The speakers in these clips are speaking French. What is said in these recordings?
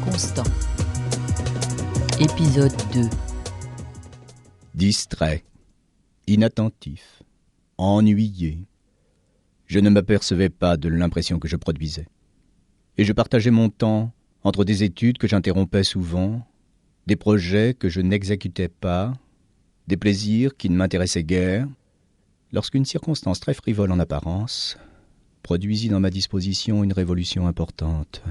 Constant. Épisode 2. Distrait, inattentif, ennuyé. Je ne m'apercevais pas de l'impression que je produisais. Et je partageais mon temps entre des études que j'interrompais souvent, des projets que je n'exécutais pas, des plaisirs qui ne m'intéressaient guère, lorsqu'une circonstance très frivole en apparence produisit dans ma disposition une révolution importante.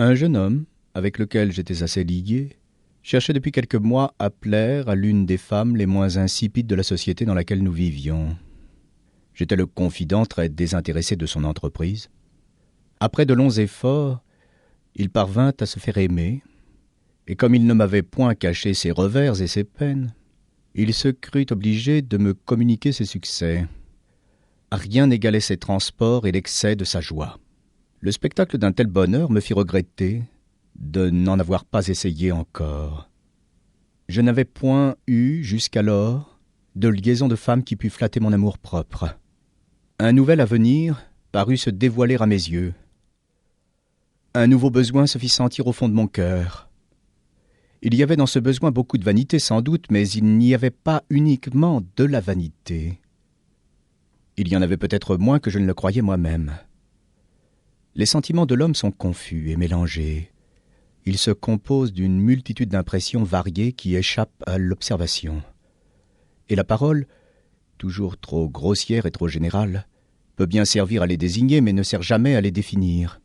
Un jeune homme, avec lequel j'étais assez lié, cherchait depuis quelques mois à plaire à l'une des femmes les moins insipides de la société dans laquelle nous vivions. J'étais le confident très désintéressé de son entreprise. Après de longs efforts, il parvint à se faire aimer, et comme il ne m'avait point caché ses revers et ses peines, il se crut obligé de me communiquer ses succès. Rien n'égalait ses transports et l'excès de sa joie. Le spectacle d'un tel bonheur me fit regretter de n'en avoir pas essayé encore. Je n'avais point eu, jusqu'alors, de liaison de femme qui pût flatter mon amour-propre. Un nouvel avenir parut se dévoiler à mes yeux. Un nouveau besoin se fit sentir au fond de mon cœur. Il y avait dans ce besoin beaucoup de vanité sans doute, mais il n'y avait pas uniquement de la vanité. Il y en avait peut-être moins que je ne le croyais moi-même. Les sentiments de l'homme sont confus et mélangés. Ils se composent d'une multitude d'impressions variées qui échappent à l'observation. Et la parole, toujours trop grossière et trop générale, peut bien servir à les désigner, mais ne sert jamais à les définir.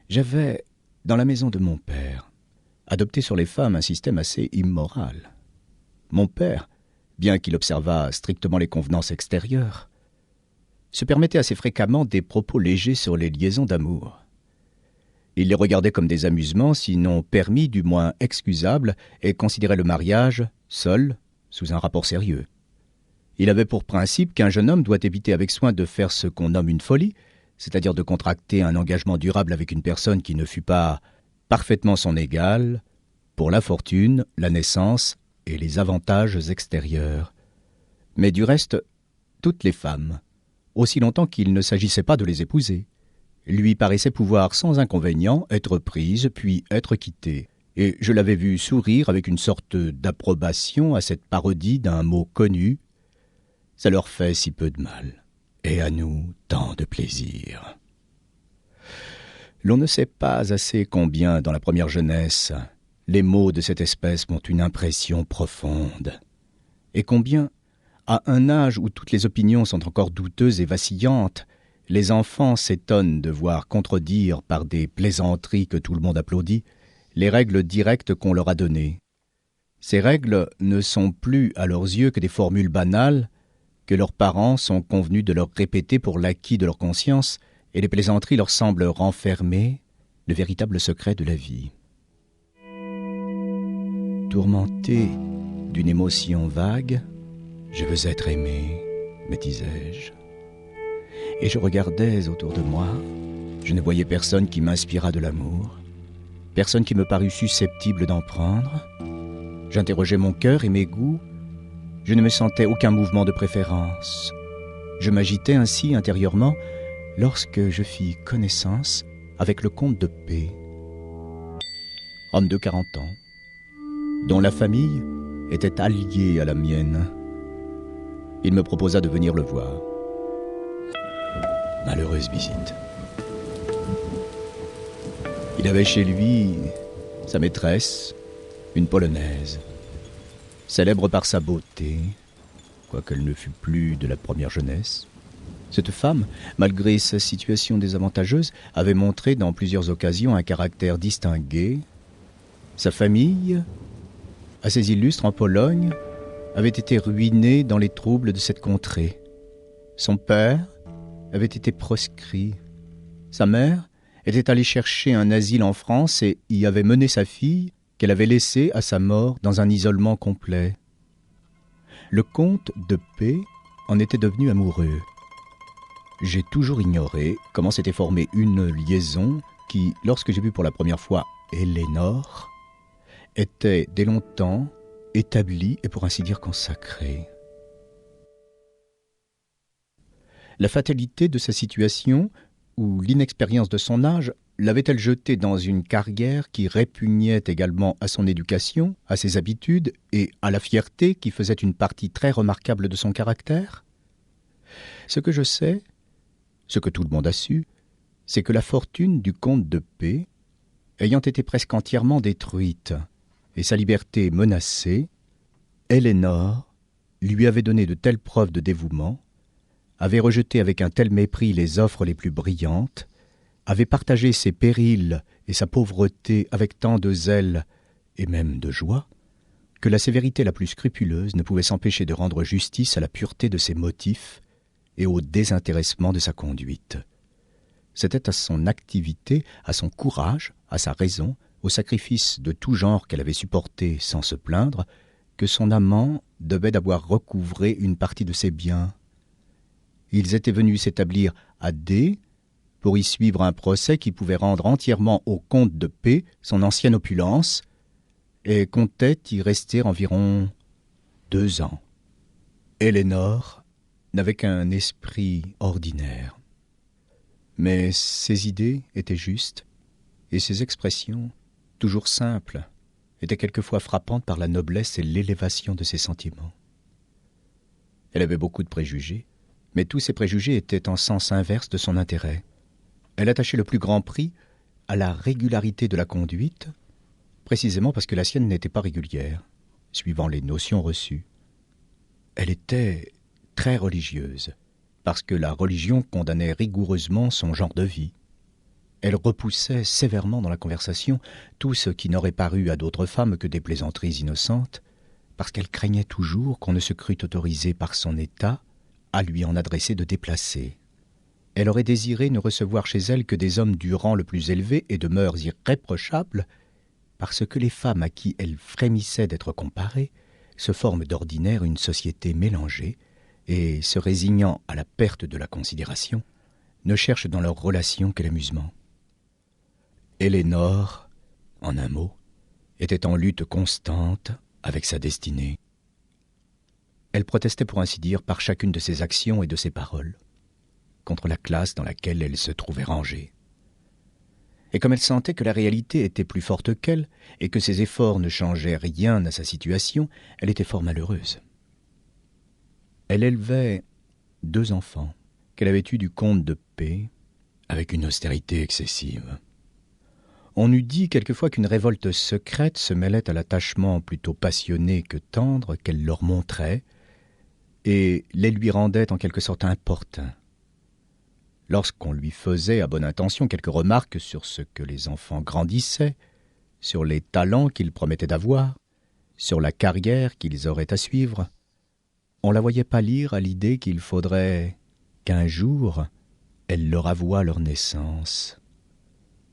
J'avais, dans la maison de mon père, adopté sur les femmes un système assez immoral. Mon père, bien qu'il observât strictement les convenances extérieures, se permettait assez fréquemment des propos légers sur les liaisons d'amour. Il les regardait comme des amusements, sinon permis, du moins excusables, et considérait le mariage, seul, sous un rapport sérieux. Il avait pour principe qu'un jeune homme doit éviter avec soin de faire ce qu'on nomme une folie, c'est-à-dire de contracter un engagement durable avec une personne qui ne fût pas parfaitement son égale, pour la fortune, la naissance et les avantages extérieurs. Mais du reste, toutes les femmes, aussi longtemps qu'il ne s'agissait pas de les épouser, lui paraissaient pouvoir sans inconvénient être prises puis être quittées. Et je l'avais vu sourire avec une sorte d'approbation à cette parodie d'un mot connu. Ça leur fait si peu de mal, et à nous tant de plaisir. L'on ne sait pas assez combien, dans la première jeunesse, les mots de cette espèce font une impression profonde, et combien, à un âge où toutes les opinions sont encore douteuses et vacillantes, les enfants s'étonnent de voir contredire par des plaisanteries que tout le monde applaudit les règles directes qu'on leur a données. Ces règles ne sont plus à leurs yeux que des formules banales que leurs parents sont convenus de leur répéter pour l'acquis de leur conscience, et les plaisanteries leur semblent renfermer le véritable secret de la vie. Tourmenté d'une émotion vague, « Je veux être aimé », me disais-je. Et je regardais autour de moi. Je ne voyais personne qui m'inspirât de l'amour, personne qui me parût susceptible d'en prendre. J'interrogeais mon cœur et mes goûts. Je ne me sentais aucun mouvement de préférence. Je m'agitais ainsi intérieurement lorsque je fis connaissance avec le comte de P., homme de 40 ans, dont la famille était alliée à la mienne. Il me proposa de venir le voir. Malheureuse visite. Il avait chez lui sa maîtresse, une Polonaise, célèbre par sa beauté, quoiqu'elle ne fût plus de la première jeunesse. Cette femme, malgré sa situation désavantageuse, avait montré dans plusieurs occasions un caractère distingué. Sa famille, assez illustre en Pologne, avait été ruinée dans les troubles de cette contrée. Son père avait été proscrit. Sa mère était allée chercher un asile en France et y avait mené sa fille, qu'elle avait laissée à sa mort dans un isolement complet. Le comte de P. en était devenu amoureux. J'ai toujours ignoré comment s'était formée une liaison qui, lorsque j'ai vu pour la première fois Éléonore, était dès longtemps établie et pour ainsi dire consacrée. La fatalité de sa situation ou l'inexpérience de son âge l'avait-elle jeté dans une carrière qui répugnait également à son éducation, à ses habitudes et à la fierté qui faisait une partie très remarquable de son caractère? Ce que je sais, ce que tout le monde a su, c'est que la fortune du comte de P, ayant été presque entièrement détruite et sa liberté menacée, Éléonore lui avait donné de telles preuves de dévouement, avait rejeté avec un tel mépris les offres les plus brillantes, avait partagé ses périls et sa pauvreté avec tant de zèle et même de joie, que la sévérité la plus scrupuleuse ne pouvait s'empêcher de rendre justice à la pureté de ses motifs et au désintéressement de sa conduite. C'était à son activité, à son courage, à sa raison, au sacrifice de tout genre qu'elle avait supporté sans se plaindre, que son amant devait d'avoir recouvré une partie de ses biens. Ils étaient venus s'établir à D pour y suivre un procès qui pouvait rendre entièrement au comte de P son ancienne opulence, et comptait y rester environ 2 ans. Éléonore n'avait qu'un esprit ordinaire. Mais ses idées étaient justes, et ses expressions, toujours simples, étaient quelquefois frappantes par la noblesse et l'élévation de ses sentiments. Elle avait beaucoup de préjugés, mais tous ces préjugés étaient en sens inverse de son intérêt. Elle attachait le plus grand prix à la régularité de la conduite, précisément parce que la sienne n'était pas régulière, suivant les notions reçues. Elle était très religieuse, parce que la religion condamnait rigoureusement son genre de vie. Elle repoussait sévèrement dans la conversation tout ce qui n'aurait paru à d'autres femmes que des plaisanteries innocentes, parce qu'elle craignait toujours qu'on ne se crût autorisé par son état à lui en adresser de déplacés. Elle aurait désiré ne recevoir chez elle que des hommes du rang le plus élevé et de mœurs irréprochables, parce que les femmes à qui elle frémissait d'être comparée se forment d'ordinaire une société mélangée et, se résignant à la perte de la considération, ne cherchent dans leurs relations que l'amusement. Éléonore, en un mot, était en lutte constante avec sa destinée. Elle protestait pour ainsi dire par chacune de ses actions et de ses paroles contre la classe dans laquelle elle se trouvait rangée. Et comme elle sentait que la réalité était plus forte qu'elle et que ses efforts ne changeaient rien à sa situation, elle était fort malheureuse. Elle élevait 2 enfants qu'elle avait eus du comte de P avec une austérité excessive. On eût dit quelquefois qu'une révolte secrète se mêlait à l'attachement plutôt passionné que tendre qu'elle leur montrait et les lui rendait en quelque sorte importuns. Lorsqu'on lui faisait à bonne intention quelques remarques sur ce que les enfants grandissaient, sur les talents qu'ils promettaient d'avoir, sur la carrière qu'ils auraient à suivre, on la voyait pâlir à l'idée qu'il faudrait qu'un jour elle leur avouât leur naissance.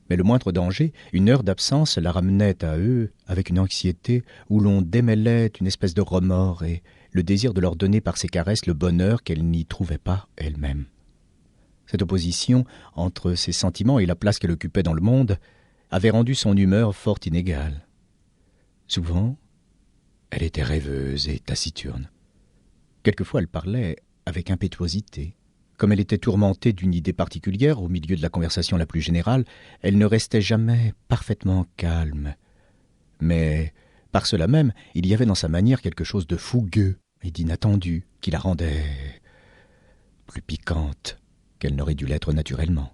Mais le moindre danger, une heure d'absence, la ramenait à eux avec une anxiété où l'on démêlait une espèce de remords et le désir de leur donner par ses caresses le bonheur qu'elle n'y trouvait pas elle-même. Cette opposition entre ses sentiments et la place qu'elle occupait dans le monde avait rendu son humeur fort inégale. Souvent, elle était rêveuse et taciturne. Quelquefois, elle parlait avec impétuosité. Comme elle était tourmentée d'une idée particulière au milieu de la conversation la plus générale, elle ne restait jamais parfaitement calme. Mais, par cela même, il y avait dans sa manière quelque chose de fougueux et d'inattendu qui la rendait plus piquante qu'elle n'aurait dû l'être naturellement.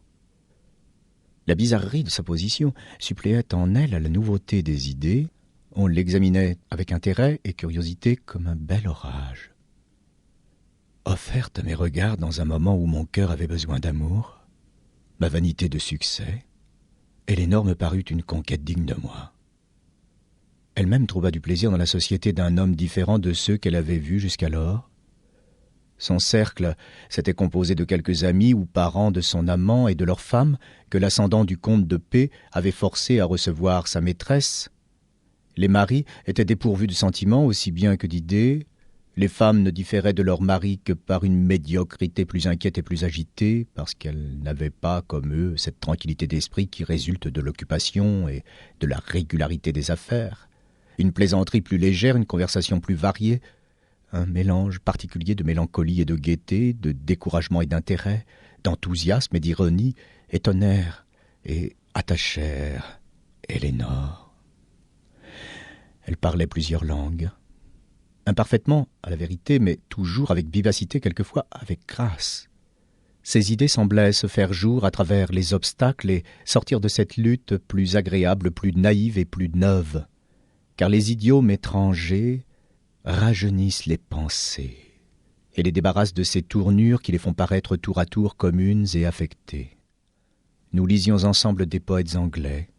La bizarrerie de sa position suppléait en elle à la nouveauté des idées. On l'examinait avec intérêt et curiosité comme un bel orage. Offerte à mes regards dans un moment où mon cœur avait besoin d'amour, ma vanité de succès, Éléonore me parut une conquête digne de moi. Elle-même trouva du plaisir dans la société d'un homme différent de ceux qu'elle avait vus jusqu'alors. Son cercle s'était composé de quelques amis ou parents de son amant et de leurs femmes que l'ascendant du comte de P avait forcé à recevoir sa maîtresse. Les maris étaient dépourvus de sentiments aussi bien que d'idées. Les femmes ne différaient de leurs maris que par une médiocrité plus inquiète et plus agitée, parce qu'elles n'avaient pas, comme eux, cette tranquillité d'esprit qui résulte de l'occupation et de la régularité des affaires. Une plaisanterie plus légère, une conversation plus variée, un mélange particulier de mélancolie et de gaieté, de découragement et d'intérêt, d'enthousiasme et d'ironie étonnèrent et attachèrent Elénore. Elle parlait plusieurs langues, imparfaitement, à la vérité, mais toujours avec vivacité, quelquefois avec grâce. Ses idées semblaient se faire jour à travers les obstacles et sortir de cette lutte plus agréable, plus naïve et plus neuve, car les idiomes étrangers rajeunissent les pensées et les débarrassent de ces tournures qui les font paraître tour à tour communes et affectées. Nous lisions ensemble des poètes anglais,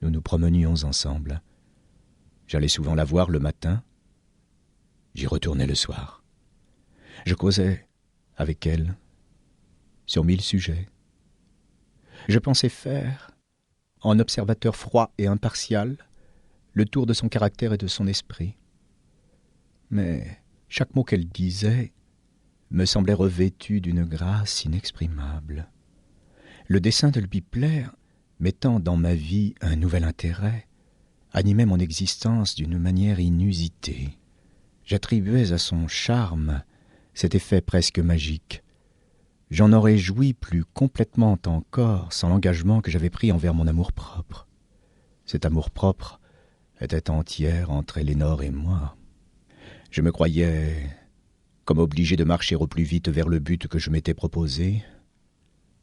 nous nous promenions ensemble. J'allais souvent la voir le matin, j'y retournais le soir. Je causais avec elle sur 1000 sujets. Je pensais faire, en observateur froid et impartial, le tour de son caractère et de son esprit. Mais chaque mot qu'elle disait me semblait revêtu d'une grâce inexprimable. Le dessein de lui plaire, mettant dans ma vie un nouvel intérêt, animait mon existence d'une manière inusitée. J'attribuais à son charme cet effet presque magique. J'en aurais joui plus complètement encore sans l'engagement que j'avais pris envers mon amour-propre. Cet amour-propre était entière entre Elénore et moi. Je me croyais comme obligé de marcher au plus vite vers le but que je m'étais proposé.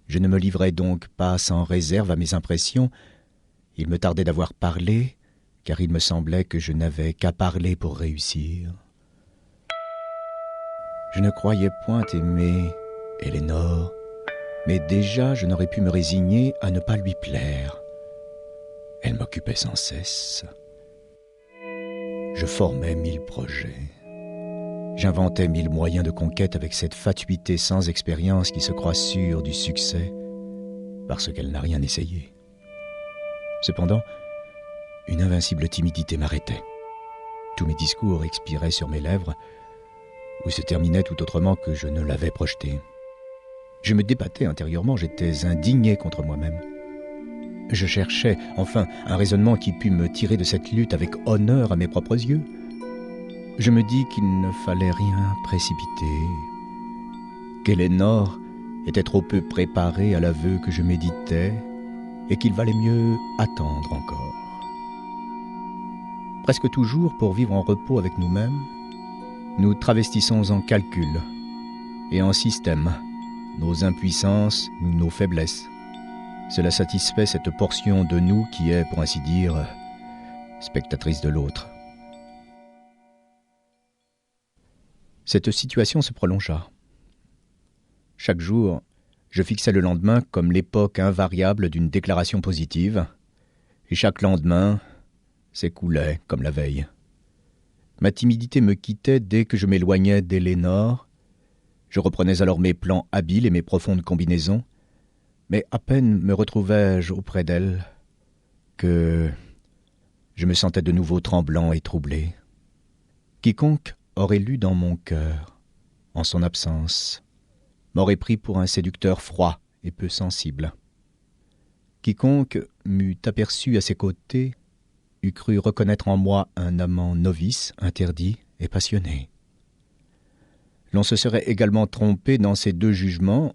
Je ne me livrais donc pas sans réserve à mes impressions. Il me tardait d'avoir parlé, car il me semblait que je n'avais qu'à parler pour réussir. Je ne croyais point aimer Elénore, mais déjà je n'aurais pu me résigner à ne pas lui plaire. Elle m'occupait sans cesse. Je formais 1000 projets. J'inventais 1000 moyens de conquête avec cette fatuité sans expérience qui se croit sûre du succès parce qu'elle n'a rien essayé. Cependant, une invincible timidité m'arrêtait. Tous mes discours expiraient sur mes lèvres ou se terminaient tout autrement que je ne l'avais projeté. Je me débattais intérieurement, j'étais indigné contre moi-même. Je cherchais, enfin, un raisonnement qui pût me tirer de cette lutte avec honneur à mes propres yeux. Je me dis qu'il ne fallait rien précipiter, qu'Elénore était trop peu préparée à l'aveu que je méditais et qu'il valait mieux attendre encore. Presque toujours, pour vivre en repos avec nous-mêmes, nous travestissons en calcul et en système nos impuissances ou nos faiblesses. Cela satisfait cette portion de nous qui est, pour ainsi dire, spectatrice de l'autre. Cette situation se prolongea. Chaque jour, je fixais le lendemain comme l'époque invariable d'une déclaration positive, et chaque lendemain s'écoulait comme la veille. Ma timidité me quittait dès que je m'éloignais d'Elénore. Je reprenais alors mes plans habiles et mes profondes combinaisons, mais à peine me retrouvais-je auprès d'elle que je me sentais de nouveau tremblant et troublé. Quiconque aurait lu dans mon cœur, en son absence, m'aurait pris pour un séducteur froid et peu sensible. Quiconque m'eût aperçu à ses côtés eût cru reconnaître en moi un amant novice, interdit et passionné. L'on se serait également trompé dans ces deux jugements.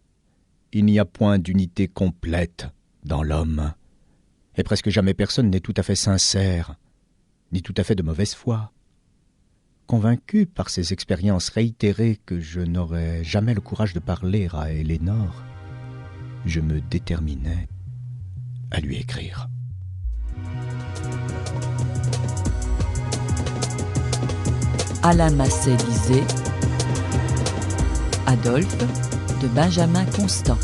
Il n'y a point d'unité complète dans l'homme, et presque jamais personne n'est tout à fait sincère, ni tout à fait de mauvaise foi. Convaincu par ces expériences réitérées que je n'aurais jamais le courage de parler à Elénore, je me déterminai à lui écrire. Alain Massé lisait Adolphe de Benjamin Constant.